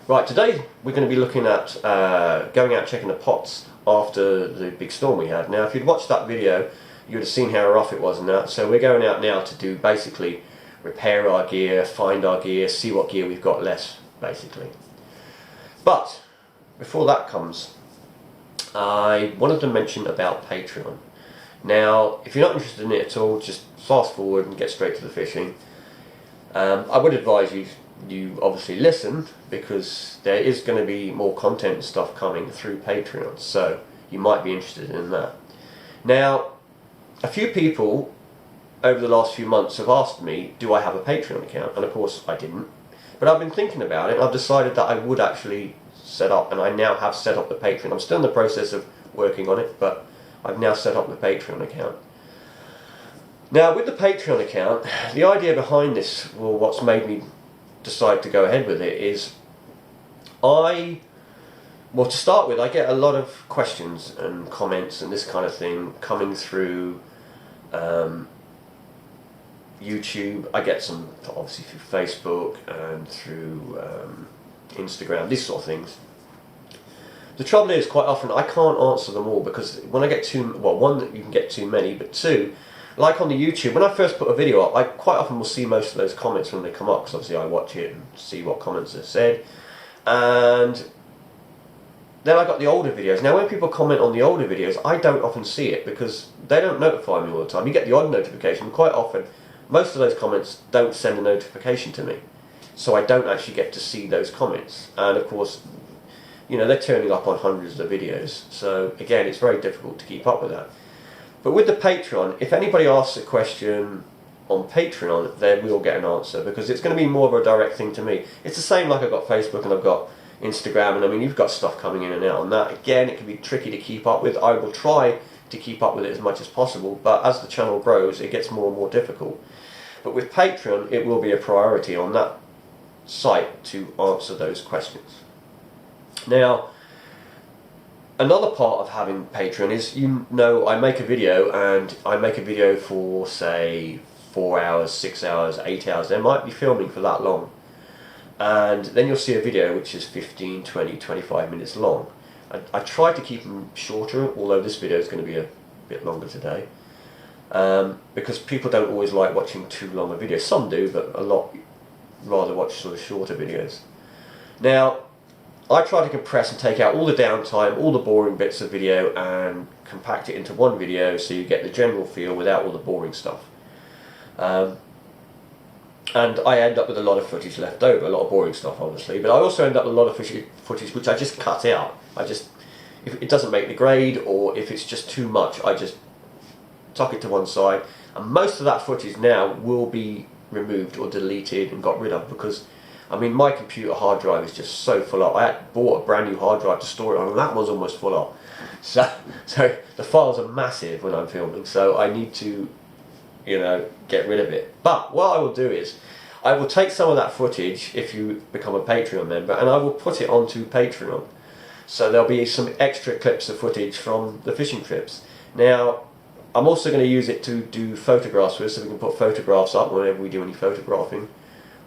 Right, today we're going to be looking at going out checking the pots after the big storm we had. Now, if you'd watched that video, you would have seen how rough it was and that. So we're going out now to do basically repair our gear, find our gear, see what gear we've got less, basically. But before that comes, I wanted to mention about Patreon. Now, if you're not interested in it at all, just fast forward and get straight to the fishing. I would advise you obviously listen, because there is going to be more content and stuff coming through Patreon, so you might be interested in that. Now, a few people over the last few months have asked me, do I have a Patreon account? And of course I didn't, but I've been thinking about it and I've decided that I would actually set up, and I now have set up the Patreon. I'm still in the process of working on it, but I've now set up the Patreon account. Now, with the Patreon account, the idea behind this, well, what's made me decide to go ahead with it is, well, to start with, I get a lot of questions and comments and this kind of thing coming through YouTube. I get some obviously through Facebook and through Instagram, these sort of things. The trouble is, quite often I can't answer them all, because when I get too, well, one, that you can get too many, but two, like on the YouTube, when I first put a video up, I quite often will see most of those comments when they come up, because obviously I watch it and see what comments are said. And then I got the older videos. Now, when people comment on the older videos, I don't often see it, because they don't notify me all the time. You get the odd notification. Quite often, most of those comments don't send a notification to me, so I don't actually get to see those comments. And of course, you know, they're turning up on hundreds of videos, so again, it's very difficult to keep up with that. But with the Patreon, if anybody asks a question on Patreon, they will get an answer, because it's going to be more of a direct thing to me. It's the same like I've got Facebook and I've got Instagram, and I mean, you've got stuff coming in and out on that. Again, it can be tricky to keep up with. I will try to keep up with it as much as possible, but as the channel grows, it gets more and more difficult. But with Patreon, it will be a priority on that site to answer those questions. Now, another part of having Patreon is, you know, I make a video, and I make a video for, say, 4 hours, 6 hours, 8 hours. They might be filming for that long. And then you'll see a video which is 15, 20, 25 minutes long. I try to keep them shorter, although this video is going to be a bit longer today. Because people don't always like watching too long a video. Some do, but a lot rather watch sort of shorter videos. Now, I try to compress and take out all the downtime, all the boring bits of video, and compact it into one video, so you get the general feel without all the boring stuff. And I end up with a lot of footage left over, a lot of boring stuff obviously, but I also end up with a lot of footage which I just cut out. If it doesn't make the grade, or if it's just too much, I just tuck it to one side, and most of that footage now will be removed or deleted and got rid of, because I mean, my computer hard drive is just so full up. I bought a brand new hard drive to store it on, and that one's almost full up. So the files are massive when I'm filming, so I need to, you know, get rid of it. But what I will do is, I will take some of that footage, if you become a Patreon member, and I will put it onto Patreon. So there'll be some extra clips of footage from the fishing trips. Now, I'm also going to use it to do photographs with, so we can put photographs up whenever we do any photographing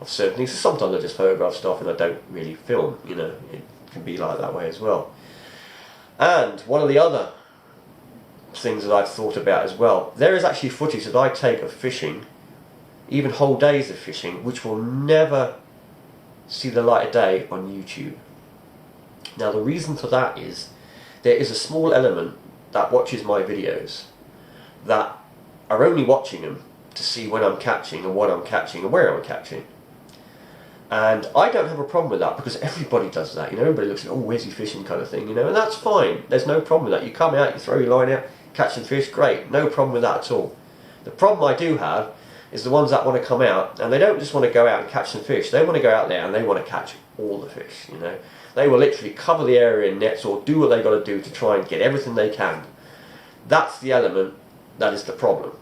of certain things. So sometimes I just photograph stuff and I don't really film, you know, it can be like that way as well. And one of the other things that I've thought about as well, there is actually footage that I take of fishing, even whole days of fishing, which will never see the light of day on YouTube. Now, the reason for that is, there is a small element that watches my videos that are only watching them to see when I'm catching and what I'm catching and where I'm catching. And I don't have a problem with that, because everybody does that, you know, everybody looks at, oh, where's he fishing, kind of thing, you know, and that's fine, there's no problem with that. You come out, you throw your line out, catch some fish, great, no problem with that at all. The problem I do have is the ones that want to come out, and they don't just want to go out and catch some fish, they want to go out there and they want to catch all the fish, you know. They will literally cover the area in nets, or do what they've got to do to try and get everything they can. That's the element that is the problem.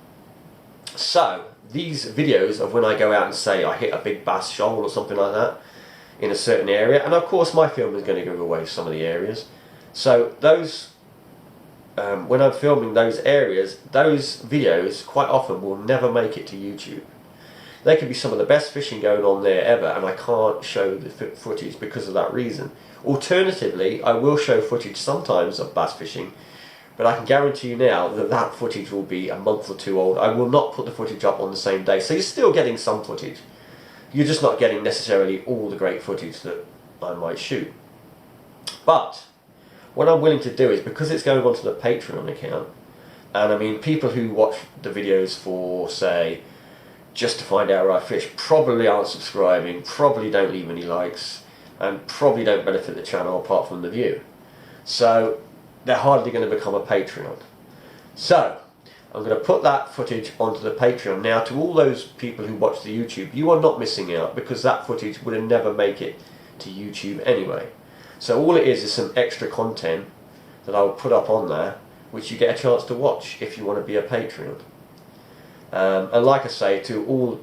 So, these videos of when I go out and say I hit a big bass shoal or something like that in a certain area, and of course my film is going to give away some of the areas, so those when I'm filming those areas, those videos quite often will never make it to YouTube. There could be some of the best fishing going on there ever, and I can't show the footage because of that reason. Alternatively, I will show footage sometimes of bass fishing, but I can guarantee you now that that footage will be a month or two old. I will not put the footage up on the same day, so you're still getting some footage. You're just not getting necessarily all the great footage that I might shoot. But what I'm willing to do is, because it's going onto the Patreon account, and I mean, people who watch the videos for, say, just to find out where I fish, probably aren't subscribing, probably don't leave any likes, and probably don't benefit the channel apart from the view. So they're hardly going to become a Patreon. So I'm going to put that footage onto the Patreon. Now, to all those people who watch the YouTube, you are not missing out, because that footage would have never make it to YouTube anyway. So all it is some extra content that I will put up on there, which you get a chance to watch if you want to be a Patreon. And like I say, to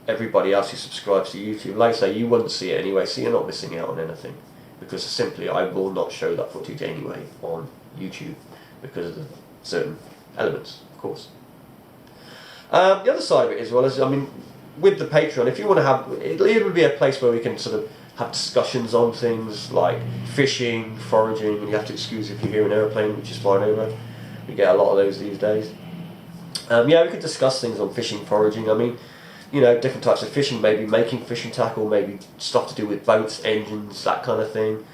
everybody else who subscribes to YouTube, like I say, you wouldn't see it anyway, so you're not missing out on anything. Because simply, I will not show that footage anyway on YouTube because of the certain elements, of course. The other side of it as well is, I mean, with the Patreon, if you want to have, it would be a place where we can sort of have discussions on things like fishing, foraging, and you have to excuse if you hear an aeroplane which is flying over. We get a lot of those these days. Yeah, we could discuss things on fishing, foraging. I mean, you know, different types of fishing, maybe making fishing tackle, maybe stuff to do with boats, engines, that kind of thing.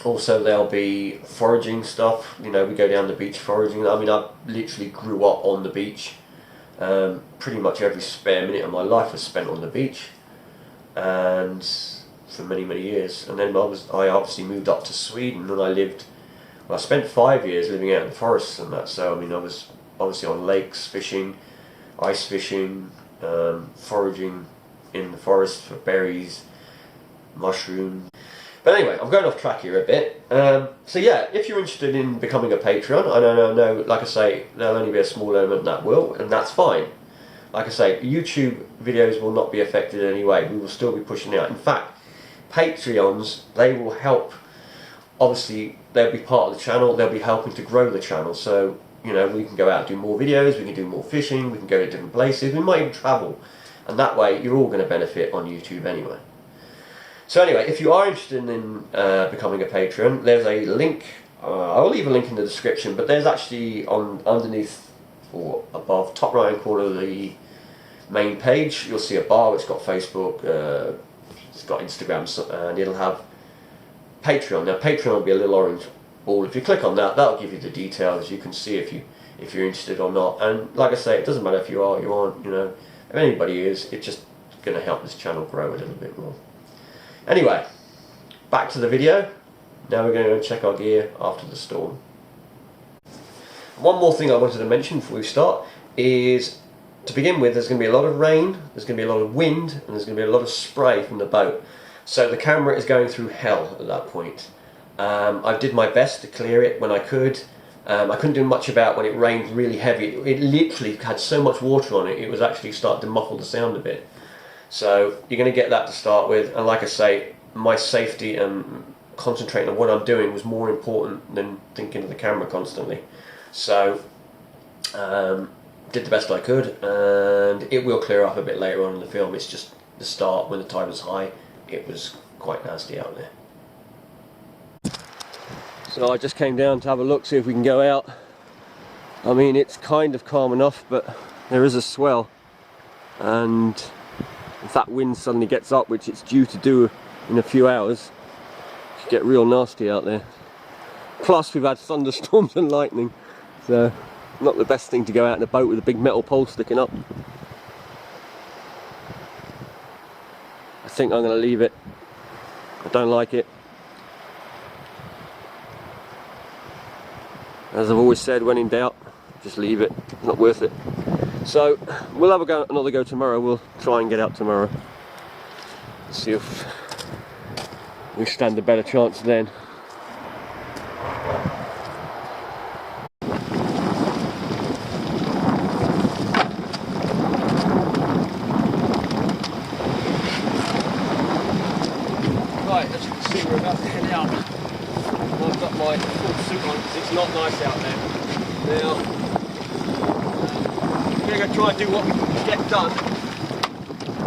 Also, there'll be foraging stuff. You know, we go down the beach foraging. I mean, I literally grew up on the beach. Pretty much every spare minute of my life was spent on the beach, and for many, many years. And then I obviously moved up to Sweden, and I spent 5 years living out in the forests and that. So I mean, I was obviously on lakes fishing, ice fishing, foraging in the forest for berries, mushrooms. But anyway, I'm going off track here a bit. So yeah, if you're interested in becoming a Patreon, I know, like I say, there'll only be a small element that will, and that's fine. Like I say, YouTube videos will not be affected in any way. We will still be pushing out. In fact, Patreons, they will help. Obviously, they'll be part of the channel. They'll be helping to grow the channel. So, you know, we can go out and do more videos. We can do more fishing. We can go to different places. We might even travel. And that way, you're all going to benefit on YouTube anyway. So anyway, if you are interested in becoming a patron, there's a link. I'll leave a link in the description, but there's actually underneath or above, top right hand corner of the main page, you'll see a bar. It's got Facebook, it's got Instagram, and it'll have Patreon. Now Patreon will be a little orange ball. If you click on that, that'll give you the details. You can see if you're interested or not. And like I say, it doesn't matter if you are, you aren't. You know, if anybody is, it's just going to help this channel grow a little bit more. Anyway, back to the video. Now we're going to go and check our gear after the storm. One more thing I wanted to mention before we start is, to begin with, there's going to be a lot of rain, there's going to be a lot of wind, and there's going to be a lot of spray from the boat. So the camera is going through hell at that point. I did my best to clear it when I could. I couldn't do much about when it rained really heavy. It literally had so much water on it, it was actually starting to muffle the sound a bit. So you're going to get that to start with, and like I say, my safety and concentrating on what I'm doing was more important than thinking of the camera constantly. So did the best I could, and it will clear up a bit later on in the film. It's just the start, when the tide was high, it was quite nasty out there. So I just came down to have a look, see if we can go out. I mean, it's kind of calm enough, but there is a swell, and if that wind suddenly gets up, which it's due to do in a few hours, it could get real nasty out there. Plus we've had thunderstorms and lightning, so not the best thing to go out in a boat with a big metal pole sticking up. I think I'm going to leave it. I don't like it. As I've always said, when in doubt, just leave it. It's not worth it. So we'll have another go tomorrow. We'll try and get out tomorrow. See if we stand a better chance then. Right, as you can see, we're about to head out. I've got my full suit on because it's not nice out there. Now, going to go try and do what we can get done.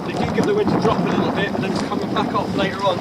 They do give the wind to drop a little bit, but then it's coming back up later on.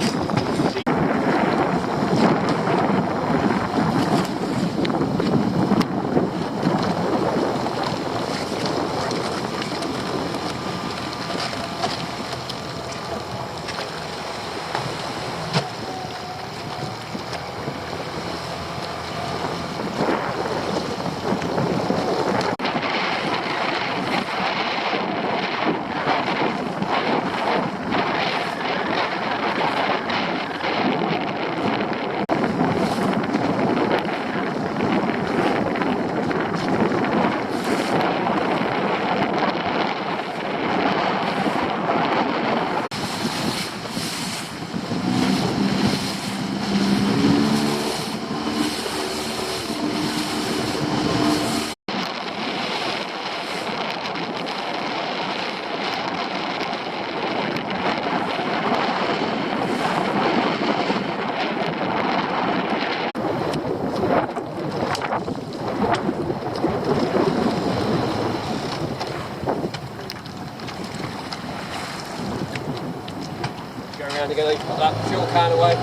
Around again, put that fuel can away.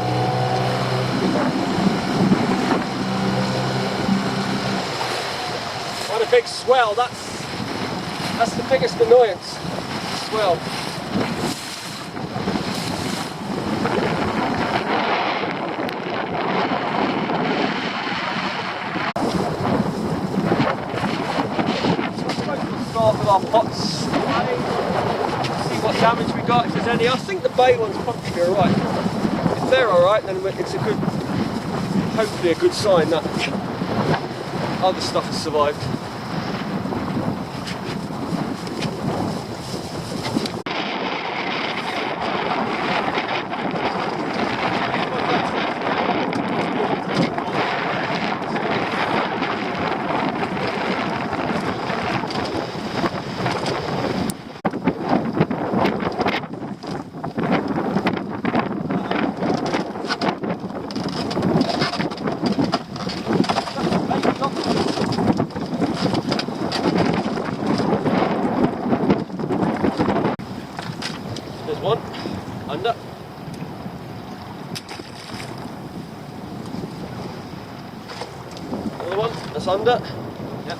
What a big swell, that's the biggest annoyance, swell. So we're supposed to start with our pots. What damage we got, if there's any. I think the bay ones probably alright. If they're alright, then it's hopefully a good sign that other stuff has survived. There's one under. Another one that's under. Yep.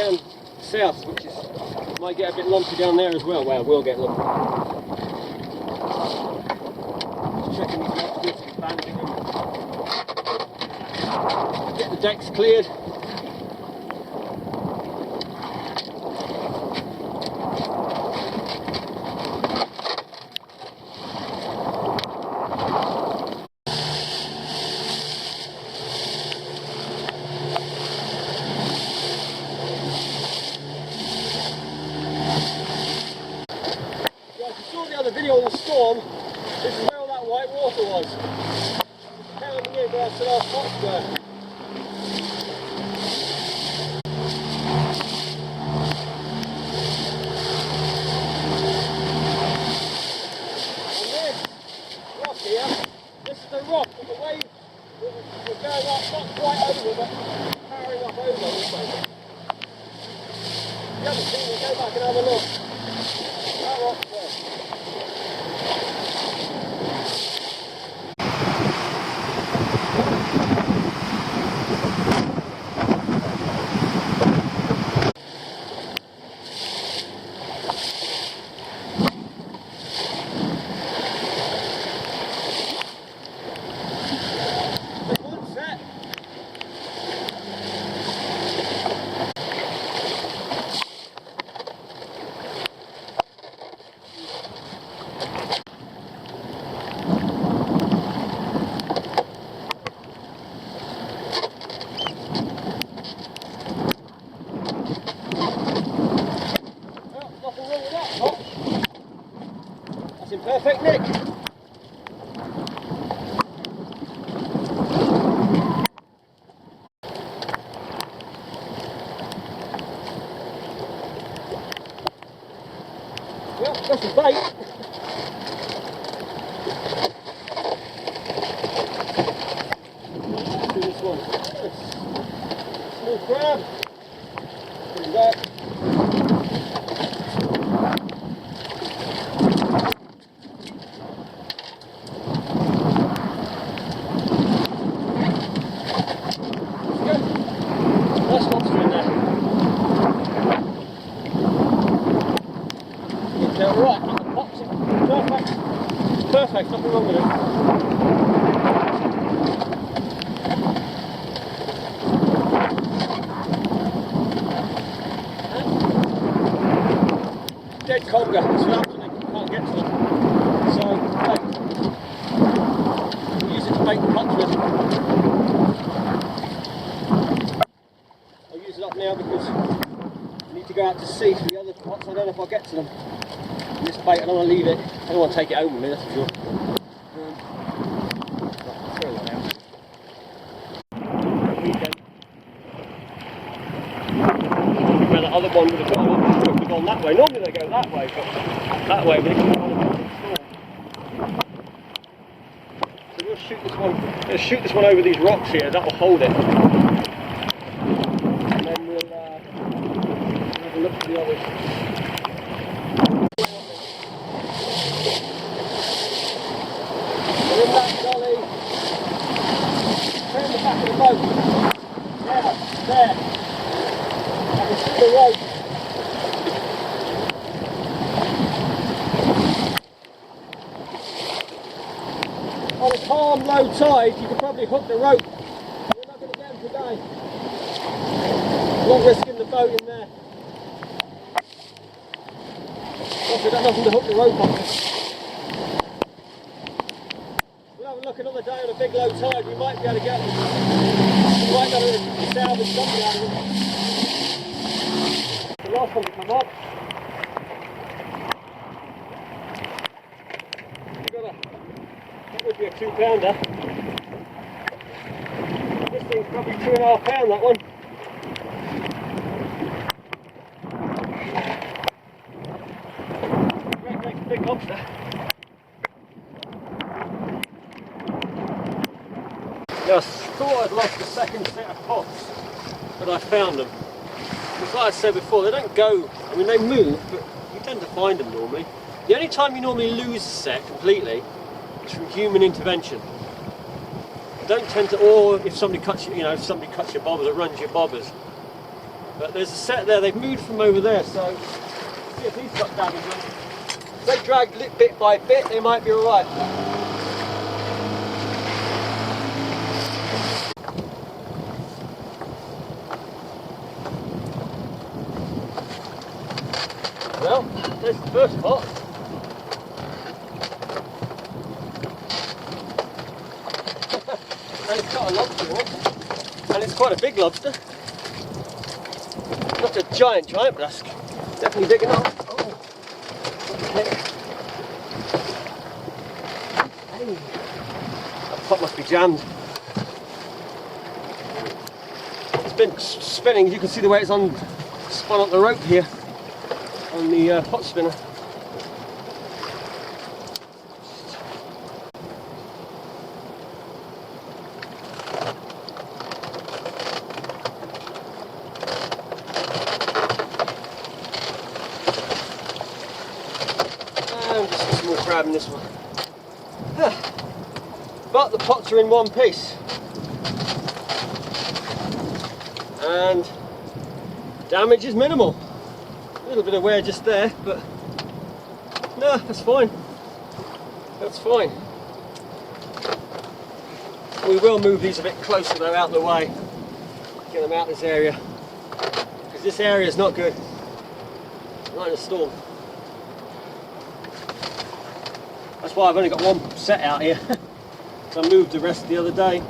down south, which is might get a bit lumpy down there as well. Well, we'll get lumpy. Checking these lobsters, banding them. Get the decks cleared. The video of the storm, this is where all that white water was. Carrying in where I said our spots were. And this rock here, this is the rock, but the wave was going up, not quite over, but powering up over this way. The other thing, we'll go back and have a look. That rock's there. That's in perfect nick. Well, that's some bait. Let's do this one. Small crab. Put it back. Nice lobster in there. It's right, and the pops it. Perfect. Perfect, nothing wrong with it. Dead conger, it's absolutely can't get to them. So, use it to make the pots with. I'll use it up now because I need to go out to sea for the other pots. I don't know if I'll get to them. And this bait, I don't want to leave it. I don't want to take it home with me, that's for sure. Throw that out. Where the other one would have gone that way. Normally they go that way, but that way we can go on the storm. So we'll shoot this one. Let's shoot this one over these rocks here. That will hold it. And then we'll have a look at the others. We're in that gully. Turn the back of the boat. Yeah, there. I can see the rope. On a calm, low tide, you could probably hook the rope. We're not going to get them today. Not risking the boat in there. Plus, we've got nothing to hook the rope on. We'll have a look another day on a big low tide. We might be able to get them. We might be able to salvage something out of them. The last one to come up. That would be a 2-pounder. This thing's probably 2.5 pounds, that one. Great big lobster. Yeah, I thought I'd lost the second set of pots, but I found them. Because like I said before, they don't go, I mean they move, but you tend to find them normally. The only time you normally lose a set completely from human intervention. Don't tend to, or if somebody cuts you, if somebody cuts your bobbers or runs your bobbers. But there's a set there, they've moved from over there, so see if he's got damage on them. If they drag bit by bit, they might be alright. Well, there's the first pot. And it's got a lobster in it. And it's quite a big lobster. Not a giant, but that's definitely big enough. Oh. Okay. Hey. That pot must be jammed. It's been spinning. You can see the way it's spun up the rope here on the pot spinner. Just a small crab in this one. But the pots are in one piece. And damage is minimal. A little bit of wear just there, but no, that's fine. That's fine. We will move these a bit closer though, out of the way. Get them out of this area. Because this area is not good. Not in a storm. That's why I've only got one set out here. So I moved the rest the other day.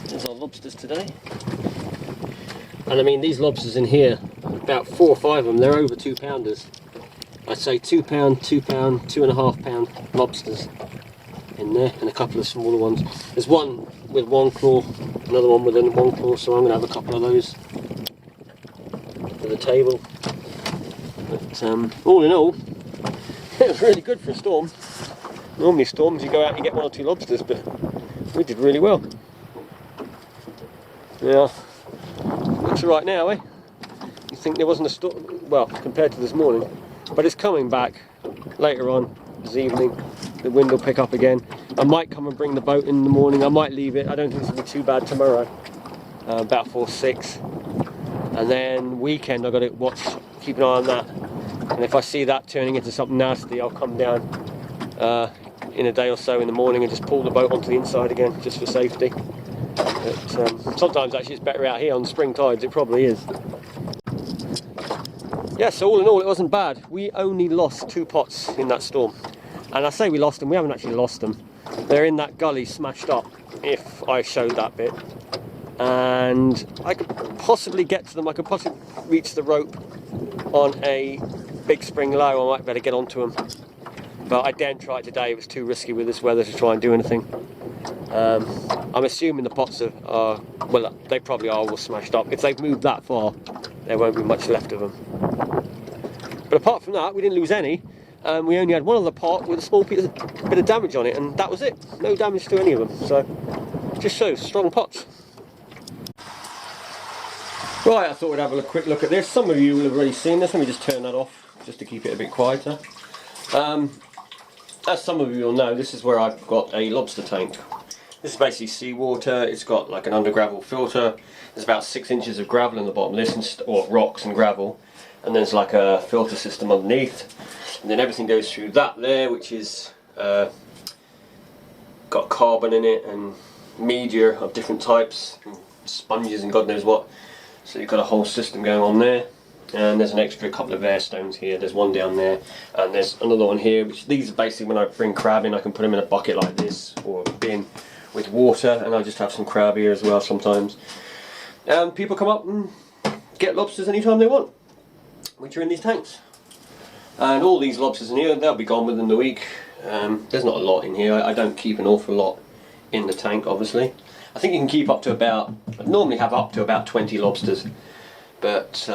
There's our lobsters today. And I mean, these lobsters in here, about 4 or 5 of them, they're over 2 pounders. I'd say £2, £2, £2.5 pound lobsters in there, and a couple of smaller ones. There's one with 1 claw, another one with 1 claw, so I'm going to have a couple of those for the table. But all in all, it was really good for a storm. Normally storms you go out and you get 1 or 2 lobsters, but we did really well. Yeah, looks alright now, eh? You think there wasn't a storm, well, compared to this morning. But it's coming back later on this evening. The wind will pick up again. I might come and bring the boat in the morning. I might leave it. I don't think it's going to be too bad tomorrow. About 4, 6. And then weekend I've got to watch, keep an eye on that. And if I see that turning into something nasty, I'll come down in a day or so in the morning and just pull the boat onto the inside again, just for safety. But sometimes actually it's better out here on spring tides. It probably is. Yeah, so all in all it wasn't bad. We only lost 2 pots in that storm. And I say we lost them, we haven't actually lost them. They're in that gully smashed up, if I showed that bit. And I could possibly get to them, I could possibly reach the rope on a big spring low. I might better get onto them. But I daren't try it today, it was too risky with this weather to try and do anything. I'm assuming the pots are, well, they probably are all smashed up. If they've moved that far, there won't be much left of them. But apart from that, we didn't lose any. We only had one other pot with a small bit of damage on it, and that was it. No damage to any of them. So, just shows strong pots. Right, I thought we'd have a quick look at this. Some of you will have already seen this. Let me just turn that off, just to keep it a bit quieter. As some of you will know, this is where I've got a lobster tank. This is basically seawater. It's got like an under gravel filter. There's about 6 inches of gravel in the bottom of this, or rocks and gravel, and there's like a filter system underneath, and then everything goes through that there, which is got carbon in it and media of different types, and sponges and God knows what. So you've got a whole system going on there. And there's an extra couple of air stones here. There's one down there, and there's another one here. Which these are basically when I bring crab in, I can put them in a bucket like this or a bin with water, and I just have some crab here as well sometimes. And people come up and get lobsters anytime they want, which are in these tanks. And all these lobsters in here, they'll be gone within the week. There's not a lot in here. I don't keep an awful lot in the tank, obviously. I think you can keep up to about, I normally have up to about 20 lobsters. But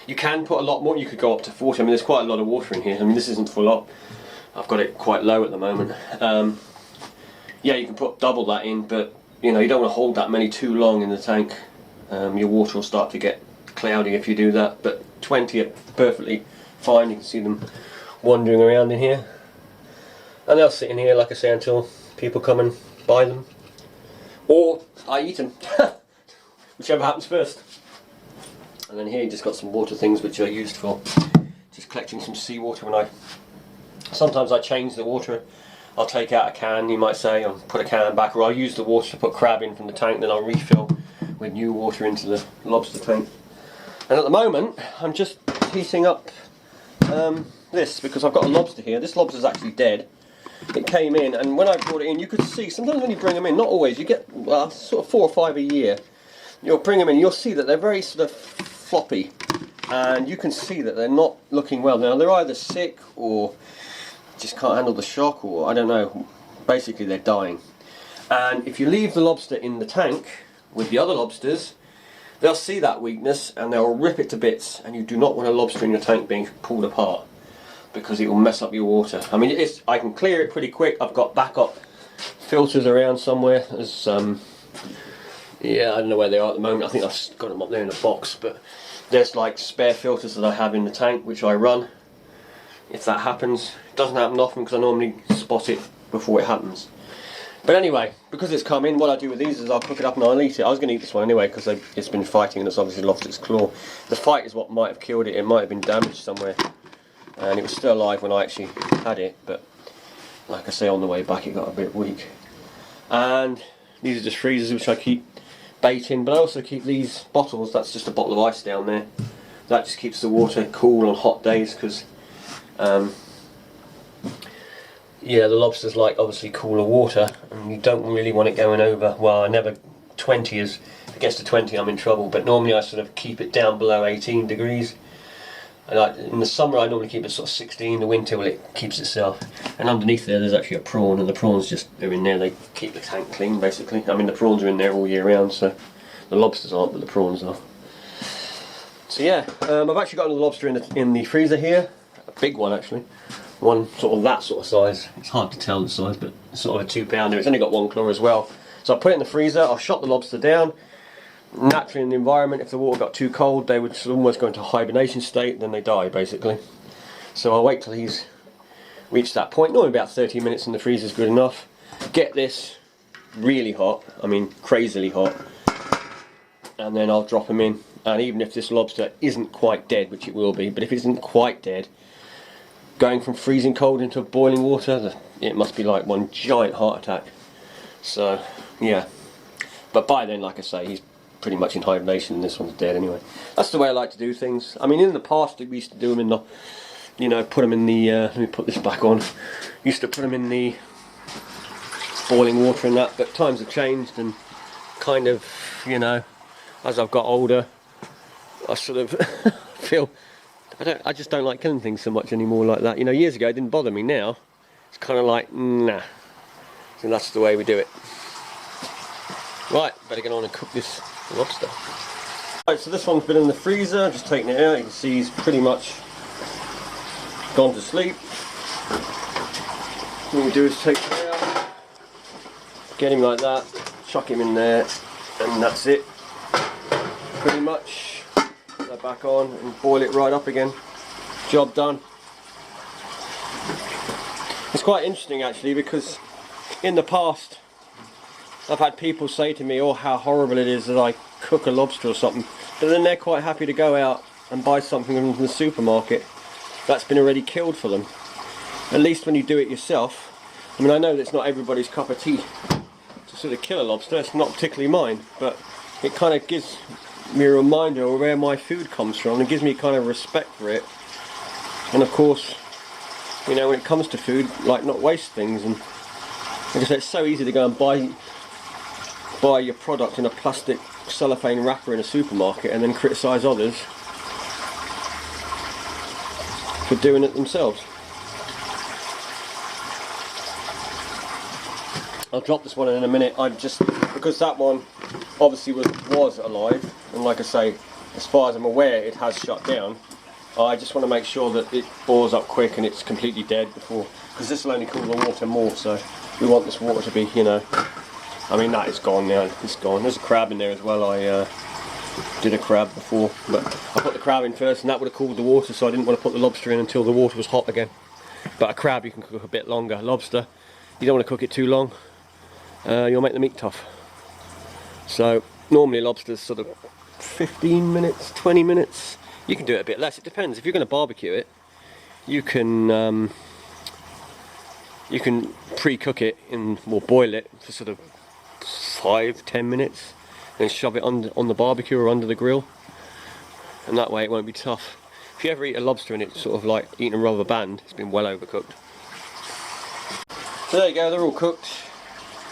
you can put a lot more. You could go up to 40. I mean, there's quite a lot of water in here. I mean, this isn't full up. I've got it quite low at the moment. Yeah, you can put double that in, but you know, you don't want to hold that many too long in the tank. Your water will start to get cloudy if you do that, but 20 are perfectly fine. You can see them wandering around in here, and they'll sit in here, like I say, until people come and buy them, or I eat them, whichever happens first. And then here you just got some water things which are used for just collecting some seawater. Sometimes I change the water. I'll take out a can, you might say, and put a can back, or I'll use the water to put crab in from the tank, then I'll refill with new water into the lobster tank. And at the moment I'm just heating up this, because I've got a lobster here. This lobster's actually dead. It came in, and when I brought it in, you could see sometimes when you bring them in, not always, you get sort of 4 or 5 a year. You'll bring them in, you'll see that they're very sort of floppy, and you can see that they're not looking well. Now they're either sick or just can't handle the shock, or I don't know, basically they're dying. And if you leave the lobster in the tank with the other lobsters, they'll see that weakness and they'll rip it to bits, and you do not want a lobster in your tank being pulled apart, because it will mess up your water. I mean, I can clear it pretty quick. I've got backup filters around somewhere. There's yeah, I don't know where they are at the moment. I think I've got them up there in a box, but there's like spare filters that I have in the tank which I run if that happens. It doesn't happen often because I normally spot it before it happens. But anyway, because it's come in, what I do with these is I'll cook it up and I'll eat it. I was going to eat this one anyway because it's been fighting and it's obviously lost its claw. The fight is what might have killed it. It might have been damaged somewhere, and it was still alive when I actually had it, but like I say, on the way back it got a bit weak. And these are just freezers which I keep bait in, but I also keep these bottles. That's just a bottle of ice down there. That just keeps the water cool on hot days, because yeah, the lobsters like obviously cooler water, and you don't really want it going over, well, I never, 20 is, if it gets to 20 I'm in trouble, but normally I sort of keep it down below 18 degrees. And in the summer I normally keep it sort of 16, the winter, well, it keeps itself. And underneath there's actually a prawn, and the prawns are in there, they keep the tank clean basically. I mean, the prawns are in there all year round, so the lobsters aren't, but the prawns are. So yeah, I've actually got another lobster in the freezer here, a big one actually. One sort of that sort of size. It's hard to tell the size, but it's sort of a 2 pounder. It's only got 1 claw as well. So I put it in the freezer, I'll shut the lobster down. Naturally in the environment, if the water got too cold, they would almost go into a hibernation state, then they die basically. So I'll wait till he's reached that point. Normally about 30 minutes in the freezer is good enough. Get this really hot, I mean crazily hot, and then I'll drop him in. And even if this lobster isn't quite dead, which it will be, but if it isn't quite dead, going from freezing cold into boiling water, it must be like one giant heart attack. So yeah, but by then, like I say, he's pretty much in hibernation and this one's dead anyway. That's the way I like to do things. I mean, in the past we used to do them in the, you know, put them in the, let me put this back on, used to put them in the boiling water and that, but times have changed, and kind of, you know, as I've got older, I sort of feel, I just don't like killing things so much anymore like that. You know, years ago it didn't bother me. Now it's kind of like, nah. So that's the way we do it. Right, better get on and cook this lobster. Right, so this one's been in the freezer, just taking it out. You can see he's pretty much gone to sleep. What we do is take him out, get him like that, chuck him in there, and that's it. Pretty much. Put that back on and boil it right up again. Job done. It's quite interesting actually, because in the past I've had people say to me, oh, how horrible it is that I cook a lobster or something, but then they're quite happy to go out and buy something from the supermarket that's been already killed for them. At least when you do it yourself. I mean, I know that's not everybody's cup of tea to sort of kill a lobster, it's not particularly mine, but it kind of gives me a reminder of where my food comes from, and it gives me kind of respect for it. And of course, you know, when it comes to food, like, not waste things. And like I said, it's so easy to go and buy your product in a plastic cellophane wrapper in a supermarket and then criticise others for doing it themselves. I'll drop this one in a minute. Because that one obviously was alive, and like I say, as far as I'm aware, it has shut down. I just want to make sure that it boils up quick and it's completely dead before, because this will only cool the water more, so we want this water to be, you know, I mean, that is gone now. It's gone. There's a crab in there as well. I did a crab before, but I put the crab in first, and that would have cooled the water, so I didn't want to put the lobster in until the water was hot again. But a crab you can cook a bit longer. Lobster, you don't want to cook it too long. You'll make the meat tough. So normally lobster's sort of 15 minutes, 20 minutes. You can do it a bit less. It depends. If you're going to barbecue it, you can pre-cook it or boil it for sort of 5-10 minutes, then shove it on the barbecue or under the grill, and that way it won't be tough. If you ever eat a lobster and it's sort of like eating a rubber band, it's been well overcooked. So there you go, they're all cooked.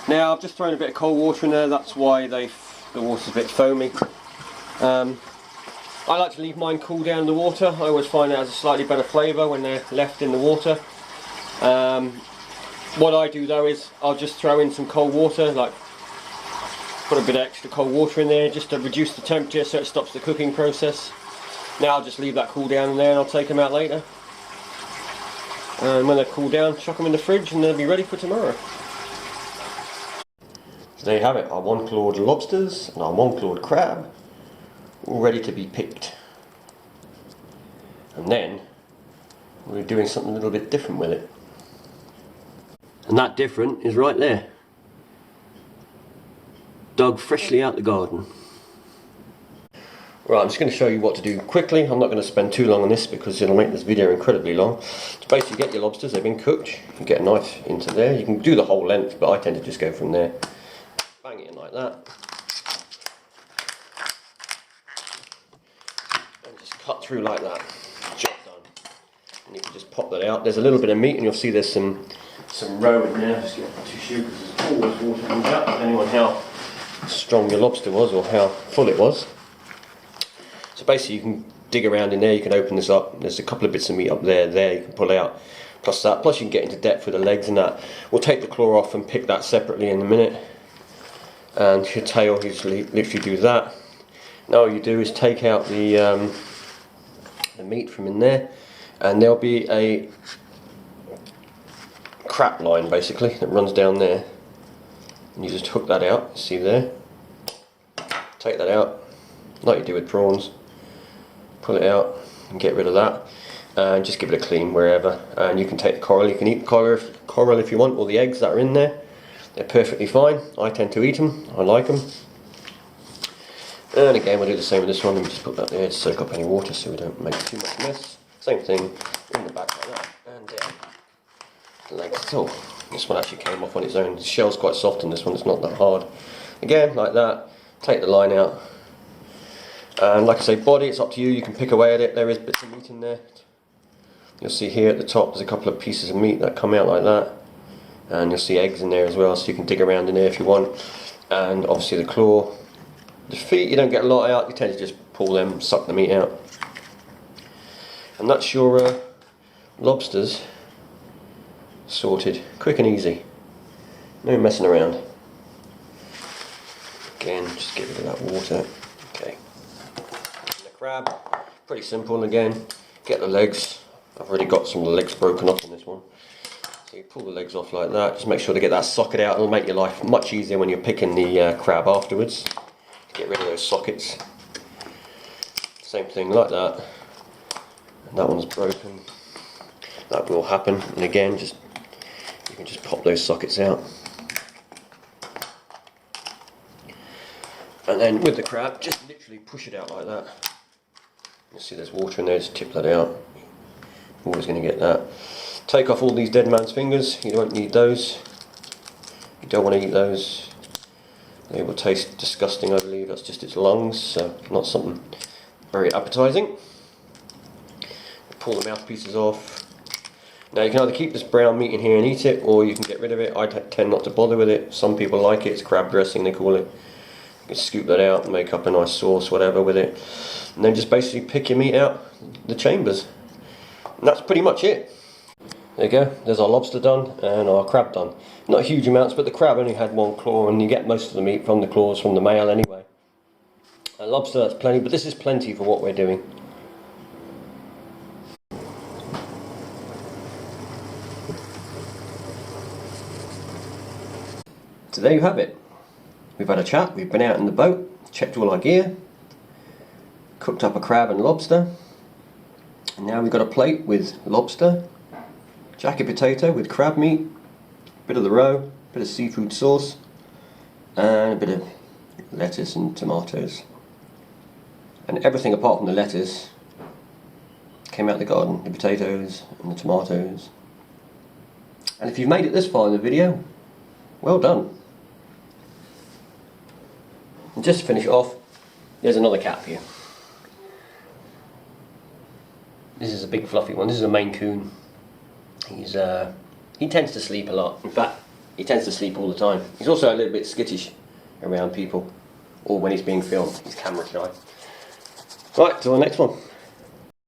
Now I've just thrown a bit of cold water in there, that's why the water's a bit foamy. I like to leave mine cool down in the water. I always find it has a slightly better flavour when they're left in the water. What I do though is I'll just throw in some cold water, like put a bit of extra cold water in there just to reduce the temperature so it stops the cooking process. Now I'll just leave that cool down in there and I'll take them out later. And when they're cooled down, chuck them in the fridge and they'll be ready for tomorrow. So there you have it, our 1-clawed lobsters and our 1-clawed crab, all ready to be picked. And then we're doing something a little bit different with it. And that different is right there. Dug freshly out the garden. Right, I'm just going to show you what to do quickly. I'm not going to spend too long on this because it'll make this video incredibly long. So basically get your lobsters, they've been cooked. You get a knife into there. You can do the whole length, but I tend to just go from there. Bang it in like that. And just cut through like that. Job done. And you can just pop that out. There's a little bit of meat and you'll see there's some roe in there. Just get a tissue because there's always water comes out, depending on how strong your lobster was or how full it was. So basically you can dig around in there, you can open this up, there's a couple of bits of meat up there you can pull out, plus that, plus you can get into depth with the legs and that. We'll take the claw off and pick that separately in a minute, and your tail, you just literally do that. Now all you do is take out the meat from in there, and there'll be a crap line basically that runs down there, and you just hook that out, see there, take that out like you do with prawns, pull it out and get rid of that, and just give it a clean wherever. And you can take the coral, you can eat the coral if you want, or the eggs that are in there, they're perfectly fine. I tend to eat them, I like them. And again we'll do the same with this one. Let me just put that there to soak up any water so we don't make too much mess. Same thing in the back like that, and down the legs. Oh, this one actually came off on its own. The shell's quite soft in this one, it's not that hard. Again like that, take the line out. And like I say, body, it's up to you, you can pick away at it. There is bits of meat in there. You'll see here at the top there's a couple of pieces of meat that come out like that, and you'll see eggs in there as well, so you can dig around in there if you want. And obviously the claw, the feet, you don't get a lot out, you tend to just pull them, suck the meat out. And that's your lobsters sorted, quick and easy, no messing around. Again, just get rid of that water. Okay. Crab, pretty simple. Again, get the legs. I've already got some of the legs broken off on this one. So you pull the legs off like that, just make sure to get that socket out. It'll make your life much easier when you're picking the crab afterwards. Get rid of those sockets. Same thing like that. And that one's broken. That will happen. And again, you can just pop those sockets out. And then with the crab, just literally push it out like that. You see there's water in there, just tip that out. Always going to get that. Take off all these dead man's fingers, you don't need those. You don't want to eat those. They will taste disgusting, I believe. That's just its lungs, so not something very appetising. Pull the mouthpieces off. Now you can either keep this brown meat in here and eat it, or you can get rid of it. I tend not to bother with it. Some people like it, it's crab dressing they call it. You can scoop that out and make up a nice sauce, whatever, with it. And then just basically pick your meat out the chambers. And that's pretty much it. There you go, there's our lobster done and our crab done. Not huge amounts, but the crab only had 1 claw, and you get most of the meat from the claws from the male anyway. And lobster, that's plenty, but this is plenty for what we're doing. So there you have it. We've had a chat, we've been out in the boat, checked all our gear, cooked up a crab and lobster, and now we've got a plate with lobster, jacket potato with crab meat, bit of the roe, bit of seafood sauce, and a bit of lettuce and tomatoes. And everything apart from the lettuce came out the garden, the potatoes and the tomatoes. And if you've made it this far in the video, well done. And just to finish it off, there's another cat for you. This is a big fluffy one. This is a Maine Coon. He tends to sleep a lot. In fact, he tends to sleep all the time. He's also a little bit skittish around people, or when he's being filmed. He's camera shy. Right, till the next one.